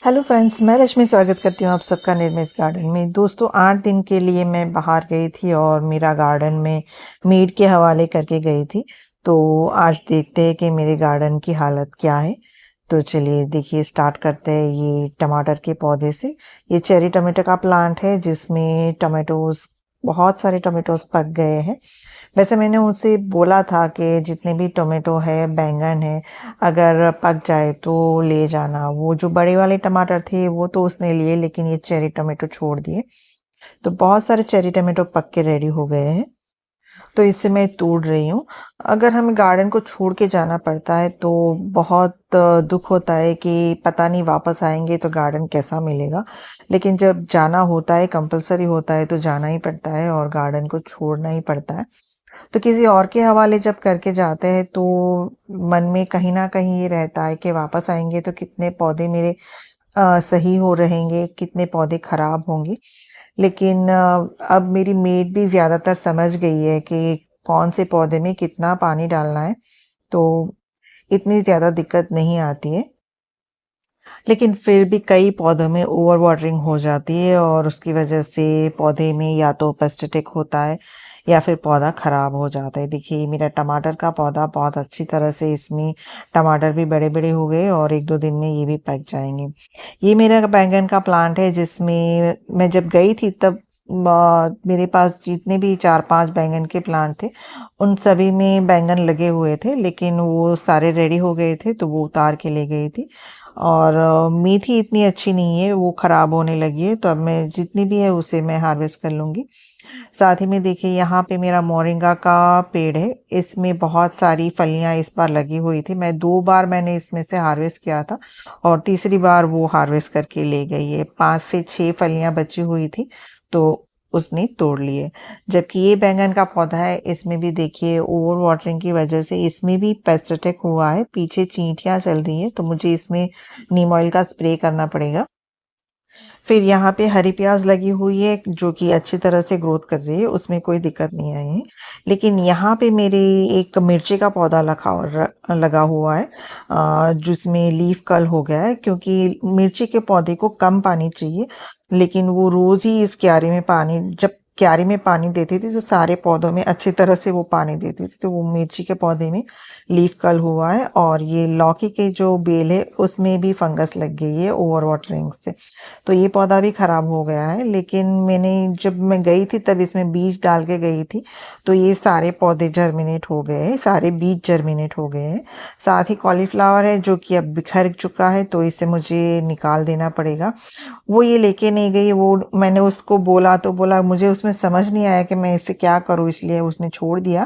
Hello friends, मैं रश्मि स्वागत करती हूँ आप सबका निर्मिस गार्डन में। दोस्तों, 8 दिन के लिए मैं बाहर गई थी और मेरा गार्डन में मेड के हवाले करके गई थी। तो आज देखते हैं कि मेरे गार्डन की हालत क्या है। तो चलिए देखिए, स्टार्ट करते हैं ये टमाटर के पौधे से। ये चेरी टमाटर का प्लांट है जिसमें टमाटोज, बहुत सारे टमाटोज पक गए हैं। वैसे मैंने उनसे बोला था कि जितने भी टोमेटो है, बैंगन है, अगर पक जाए तो ले जाना। वो जो बड़े वाले टमाटर थे वो तो उसने लिए, लेकिन ये चेरी टोमेटो छोड़ दिए। तो बहुत सारे चेरी टोमेटो पक के रेडी हो गए हैं, तो इससे मैं तोड़ रही हूँ। अगर हमें गार्डन को छोड़ के जाना पड़ता है तो बहुत दुख होता है कि पता नहीं वापस आएंगे तो गार्डन कैसा मिलेगा। लेकिन जब जाना होता है, कंपलसरी होता है, तो जाना ही पड़ता है और गार्डन को छोड़ना ही पड़ता है। तो किसी और के हवाले जब करके जाते हैं तो मन में कहीं ना कहीं ये रहता है कि वापस आएंगे तो कितने पौधे मेरे सही हो रहेंगे, कितने पौधे खराब होंगे। लेकिन अब मेरी मेड भी ज़्यादातर समझ गई है कि कौन से पौधे में कितना पानी डालना है, तो इतनी ज़्यादा दिक्कत नहीं आती है। लेकिन फिर भी कई पौधों में ओवर वाटरिंग हो जाती है और उसकी वजह से पौधे में या तो पेस्ट अटैक होता है या फिर पौधा खराब हो जाता है। देखिए, मेरा टमाटर का पौधा बहुत अच्छी तरह से, इसमें टमाटर भी बड़े बड़े हो गए और 1-2 दिन में ये भी पक जाएंगे। ये मेरा बैंगन का प्लांट है जिसमें मैं जब गई थी तब मेरे पास जितने भी 4-5 बैंगन के प्लांट थे उन सभी में बैंगन लगे हुए थे, लेकिन वो सारे रेडी हो गए थे तो वो उतार के ले गई थी। और मेथी इतनी अच्छी नहीं है, वो ख़राब होने लगी है, तो अब मैं जितनी भी है उसे मैं हार्वेस्ट कर लूँगी। साथ ही में देखिए, यहाँ पे मेरा मोरिंगा का पेड़ है, इसमें बहुत सारी फलियाँ इस बार लगी हुई थी। मैं 2 बार मैंने इसमें से हार्वेस्ट किया था और तीसरी बार वो हार्वेस्ट करके ले गई है। 5 से 6 फलियाँ बची हुई थी तो उसने तोड़ लिए। जबकि ये बैंगन का पौधा है, इसमें भी देखिए ओवर वाटरिंग की वजह से इसमें भी पेस्ट अटैक हुआ है, पीछे चींटियाँ चल रही हैं, तो मुझे इसमें नीम ऑयल का स्प्रे करना पड़ेगा। फिर यहाँ पे हरी प्याज लगी हुई है जो कि अच्छी तरह से ग्रोथ कर रही है, उसमें कोई दिक्कत नहीं आई है। लेकिन यहाँ पे मेरे एक मिर्ची का पौधा लगा हुआ है, जिसमें लीफ कर्ल हो गया है, क्योंकि मिर्ची के पौधे को कम पानी चाहिए। लेकिन वो रोज़ ही इस क्यारी में पानी, जब क्यारी में पानी देती थी तो सारे पौधों में अच्छी तरह से वो पानी देती थी, तो वो मिर्ची के पौधे में लीफ कर्ल हुआ है। और ये लौकी के जो बेल है उसमें भी फंगस लग गई है ओवर वाटरिंग से, तो ये पौधा भी ख़राब हो गया है। लेकिन जब मैं गई थी तब इसमें बीज डाल के गई थी, तो ये सारे पौधे जर्मिनेट हो गए हैं, सारे बीज जर्मिनेट हो गए हैं। साथ ही कॉलीफ्लावर है जो कि अब बिखर चुका है, तो इसे मुझे निकाल देना पड़ेगा। वो ये लेके नहीं गई, वो मैंने उसको बोला तो बोला, मुझे उसमें समझ नहीं आया कि मैं इसे क्या करूँ, इसलिए उसने छोड़ दिया।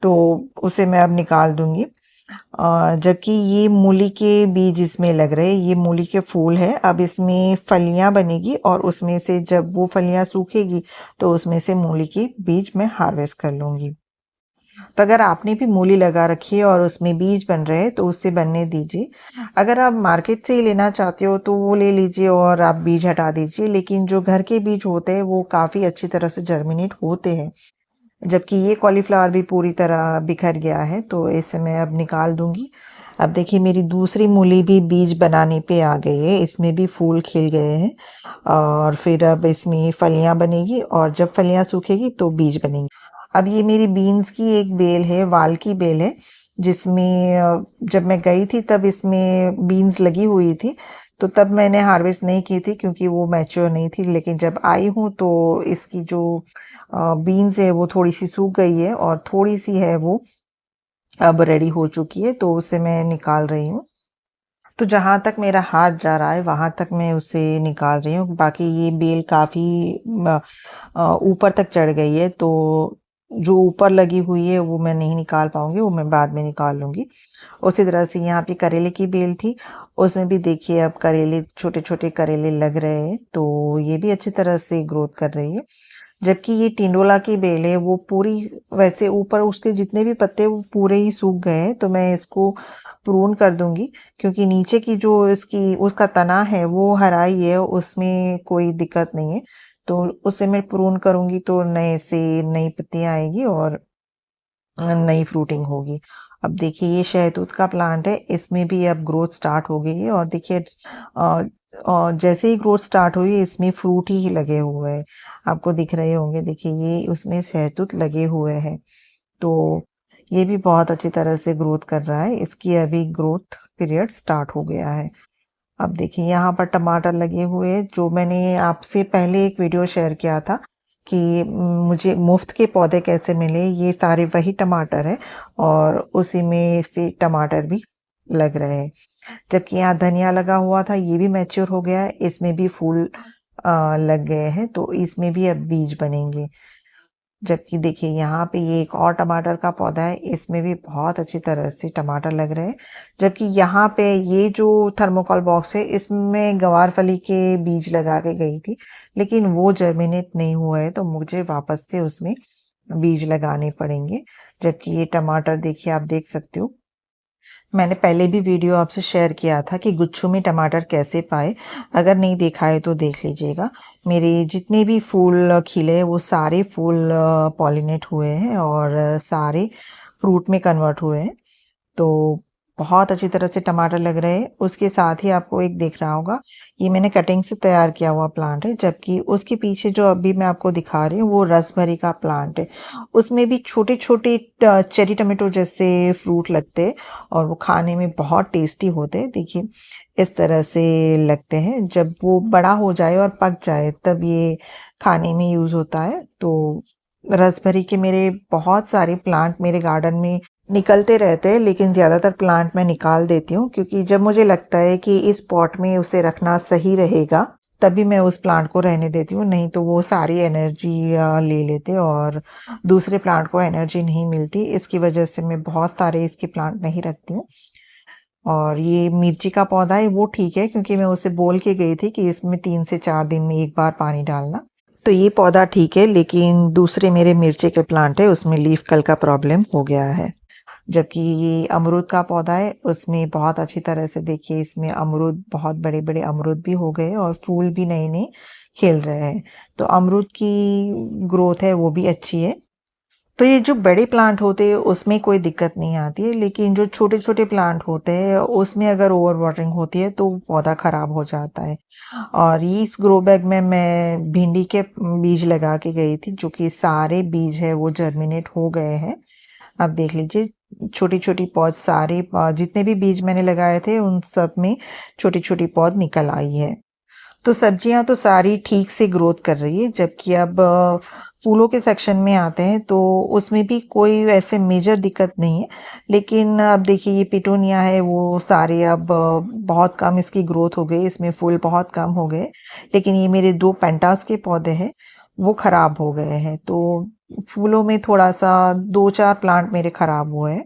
तो उसे मैं अब निकाल दूंगी। जबकि ये मूली के बीज इसमें लग रहे हैं, ये मूली के फूल है। अब इसमें फलियां बनेगी और उसमें से जब वो फलियां सूखेगी तो उसमें से मूली के बीज मैं हार्वेस्ट कर लूँगी। तो अगर आपने भी मूली लगा रखी है और उसमें बीज बन रहे हैं तो उससे बनने दीजिए। अगर आप मार्केट से ही लेना चाहते हो तो वो ले लीजिए और आप बीज हटा दीजिए। लेकिन जो घर के बीज होते हैं वो काफ़ी अच्छी तरह से जर्मिनेट होते हैं। जबकि ये कॉलीफ्लावर भी पूरी तरह बिखर गया है, तो इसे मैं अब निकाल दूंगी। अब देखिए, मेरी दूसरी मूली भी बीज बनाने पे आ गई है, इसमें भी फूल खिल गए हैं और फिर अब इसमें फलियां बनेगी और जब फलियां सूखेगी तो बीज बनेंगे। अब ये मेरी बीन्स की एक बेल है, वाल की बेल है, जिसमें जब मैं गई थी तब इसमें बीन्स लगी हुई थी, तो तब मैंने हार्वेस्ट नहीं की थी क्योंकि वो मैच्योर नहीं थी। लेकिन जब आई हूँ तो इसकी जो बीन्स है वो थोड़ी सी सूख गई है और थोड़ी सी है वो अब रेडी हो चुकी है, तो उसे मैं निकाल रही हूँ। तो जहाँ तक मेरा हाथ जा रहा है वहाँ तक मैं उसे निकाल रही हूँ। बाकी ये बेल काफ़ी ऊपर तक चढ़ गई है, तो जो ऊपर लगी हुई है वो मैं नहीं निकाल पाऊंगी, वो मैं बाद में निकाल लूँगी। उसी तरह से यहाँ पे करेले की बेल थी, उसमें भी देखिए अब करेले, छोटे छोटे करेले लग रहे हैं, तो ये भी अच्छी तरह से ग्रोथ कर रही है। जबकि ये टिंडोला की बेल है वो पूरी, वैसे ऊपर उसके जितने भी पत्ते वो पूरे ही सूख गए हैं, तो मैं इसको प्रून कर दूंगी। क्योंकि नीचे की जो इसकी उसका तना है वो हरा ही है, उसमें कोई दिक्कत नहीं है। तो उसे मैं प्रून करूंगी तो नए से नई पत्तियां आएगी और नई फ्रूटिंग होगी। अब देखिए ये शहतूत का प्लांट है, इसमें भी अब ग्रोथ स्टार्ट हो गई है और देखिए जैसे ही ग्रोथ स्टार्ट हुई इसमें फ्रूट ही लगे हुए हैं, आपको दिख रहे होंगे। देखिए ये उसमें शहतूत लगे हुए हैं, तो ये भी बहुत अच्छी तरह से ग्रोथ कर रहा है। इसकी अभी ग्रोथ पीरियड स्टार्ट हो गया है। अब देखिए यहाँ पर टमाटर लगे हुए हैं, जो मैंने आपसे पहले एक वीडियो शेयर किया था कि मुझे मुफ्त के पौधे कैसे मिले, ये सारे वही टमाटर है और उसी में से टमाटर भी लग रहे हैं। जबकि यहाँ धनिया लगा हुआ था, ये भी मैच्योर हो गया है, इसमें भी फूल लग गए हैं, तो इसमें भी अब बीज बनेंगे। जबकि देखिए यहाँ पे ये एक और टमाटर का पौधा है, इसमें भी बहुत अच्छी तरह से टमाटर लग रहे हैं। जबकि यहाँ पे ये जो थर्मोकॉल बॉक्स है, इसमें गवारफली के बीज लगा के गई थी, लेकिन वो जर्मिनेट नहीं हुआ है, तो मुझे वापस से उसमें बीज लगाने पड़ेंगे। जबकि ये टमाटर देखिए, आप देख सकते हो, मैंने पहले भी वीडियो आपसे शेयर किया था कि गुच्छों में टमाटर कैसे पाए। अगर नहीं देखा है तो देख लीजिएगा। मेरे जितने भी फूल खिले वो सारे फूल पॉलिनेट हुए हैं और सारे फ्रूट में कन्वर्ट हुए हैं, तो बहुत अच्छी तरह से टमाटर लग रहे हैं। उसके साथ ही आपको एक दिख रहा होगा, ये मैंने कटिंग से तैयार किया हुआ प्लांट है, जबकि उसके पीछे जो अभी मैं आपको दिखा रही हूँ वो रसभरी का प्लांट है। उसमें भी छोटे छोटे चेरी टमाटो जैसे फ्रूट लगते हैं और वो खाने में बहुत टेस्टी होते हैं। देखिए इस तरह से लगते हैं, जब वो बड़ा हो जाए और पक जाए तब ये खाने में यूज़ होता है। तो रसभरी के मेरे बहुत सारे प्लांट मेरे गार्डन में निकलते रहते हैं, लेकिन ज़्यादातर प्लांट मैं निकाल देती हूँ, क्योंकि जब मुझे लगता है कि इस पॉट में उसे रखना सही रहेगा तभी मैं उस प्लांट को रहने देती हूँ, नहीं तो वो सारी एनर्जी ले लेते और दूसरे प्लांट को एनर्जी नहीं मिलती। इसकी वजह से मैं बहुत सारे इसके प्लांट नहीं रखती हूँ। और ये मिर्ची का पौधा है, वो ठीक है, क्योंकि मैं उसे बोल के गई थी कि इसमें 3 से 4 दिन में एक बार पानी डालना, तो ये पौधा ठीक है। लेकिन दूसरे मेरे मिर्ची के प्लांट है, उसमें लीफ कल का प्रॉब्लम हो गया है। जबकि ये अमरूद का पौधा है, उसमें बहुत अच्छी तरह से देखिए, इसमें अमरूद बहुत बड़े बड़े अमरूद भी हो गए और फूल भी नए नए खिल रहे हैं, तो अमरूद की ग्रोथ है वो भी अच्छी है। तो ये जो बड़े प्लांट होते हैं उसमें कोई दिक्कत नहीं आती है, लेकिन जो छोटे छोटे प्लांट होते हैं उसमें अगर ओवर वाटरिंग होती है तो पौधा खराब हो जाता है। और ये इस ग्रो बैग में मैं भिंडी के बीज लगा के गई थी, जो कि सारे बीज है वो जर्मिनेट हो गए हैं। आप देख लीजिए, छोटी छोटी पौध सारे जितने भी बीज मैंने लगाए थे उन सब में छोटी छोटी पौध निकल आई है। तो सब्जियां तो सारी ठीक से ग्रोथ कर रही है। जबकि अब फूलों के सेक्शन में आते हैं तो उसमें भी कोई वैसे मेजर दिक्कत नहीं है। लेकिन अब देखिए ये पिटूनिया है, वो सारे अब बहुत कम इसकी ग्रोथ हो गई, इसमें फूल बहुत कम हो गए। लेकिन ये मेरे 2 पेंटास के पौधे हैं, वो खराब हो गए हैं, तो फूलों में थोड़ा सा 2-4 प्लांट मेरे खराब हुए हैं।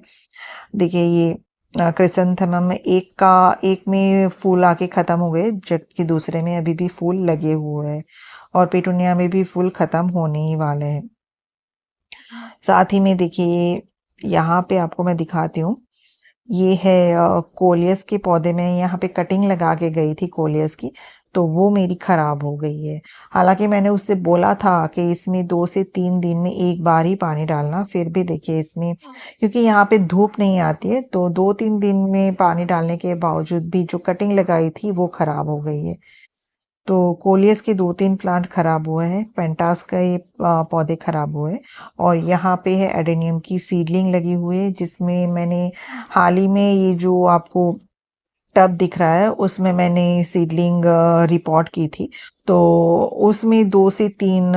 देखिए ये क्रिसेंथेमम में एक में फूल आके खत्म हो गए, जबकि दूसरे में अभी भी फूल लगे हुए हैं और पेटूनिया में भी फूल खत्म होने ही वाले हैं। साथ ही में देखिए यहाँ पे आपको मैं दिखाती हूँ, ये है कोलियस के पौधे में यहाँ पे कटिंग लगा के गई थी कोलियस की, तो वो मेरी खराब हो गई है। हालांकि मैंने उससे बोला था कि इसमें 2 से 3 दिन में एक बार ही पानी डालना, फिर भी देखिए इसमें, क्योंकि यहाँ पे धूप नहीं आती है, तो 2-3 दिन में पानी डालने के बावजूद भी जो कटिंग लगाई थी वो खराब हो गई है। तो कोलियस के 2-3 प्लांट खराब हुए हैं, पेंटास का ये पौधे खराब हुए हैं। और यहाँ पे है एडेनियम की सीडलिंग लगी हुई है, जिसमें मैंने हाल ही में ये जो आपको टब दिख रहा है उसमें मैंने सीडलिंग रिपोर्ट की थी, तो उसमें 2 से 3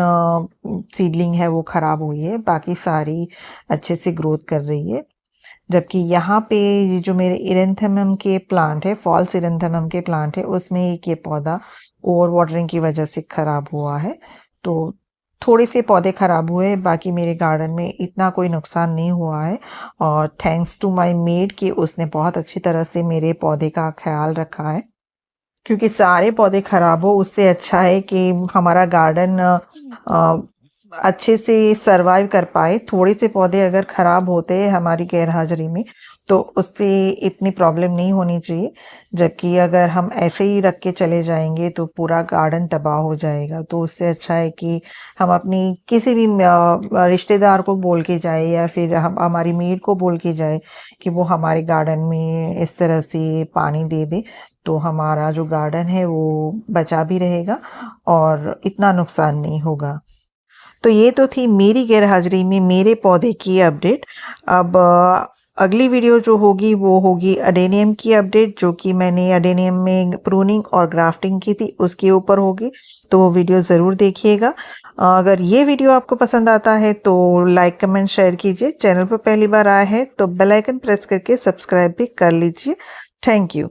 सीडलिंग है वो खराब हुई है, बाकी सारी अच्छे से ग्रोथ कर रही है। जबकि यहाँ पे ये जो मेरे इरेंथेमम के प्लांट है, फॉल्स इरेंथेमम के प्लांट है, उसमें एक ये पौधा ओवर वाटरिंग की वजह से खराब हुआ है। तो थोड़े से पौधे खराब हुए, बाकी मेरे गार्डन में इतना कोई नुकसान नहीं हुआ है। और थैंक्स टू माय मेड कि उसने बहुत अच्छी तरह से मेरे पौधे का ख्याल रखा है, क्योंकि सारे पौधे खराब हो उससे अच्छा है कि हमारा गार्डन अच्छे से सरवाइव कर पाए। थोड़े से पौधे अगर खराब होते हैं हमारी गैर हाजिरी में तो उससे इतनी प्रॉब्लम नहीं होनी चाहिए। जबकि अगर हम ऐसे ही रख के चले जाएंगे तो पूरा गार्डन तबाह हो जाएगा। तो उससे अच्छा है कि हम अपनी किसी भी रिश्तेदार को बोल के जाए या फिर हम हमारी मेड को बोल के जाए कि वो हमारे गार्डन में इस तरह से पानी दे दे। तो हमारा जो गार्डन है वो बचा भी रहेगा और इतना नुकसान नहीं होगा। तो ये तो थी मेरी गैरहाजिरी में मेरे पौधे की अपडेट। अब अगली वीडियो जो होगी वो होगी अडेनियम की अपडेट, जो कि मैंने अडेनियम में प्रूनिंग और ग्राफ्टिंग की थी उसके ऊपर होगी। तो वो वीडियो ज़रूर देखिएगा। अगर ये वीडियो आपको पसंद आता है तो लाइक कमेंट शेयर कीजिए। चैनल पर पहली बार आए हैं तो बेल आइकन प्रेस करके सब्सक्राइब भी कर लीजिए। Thank you.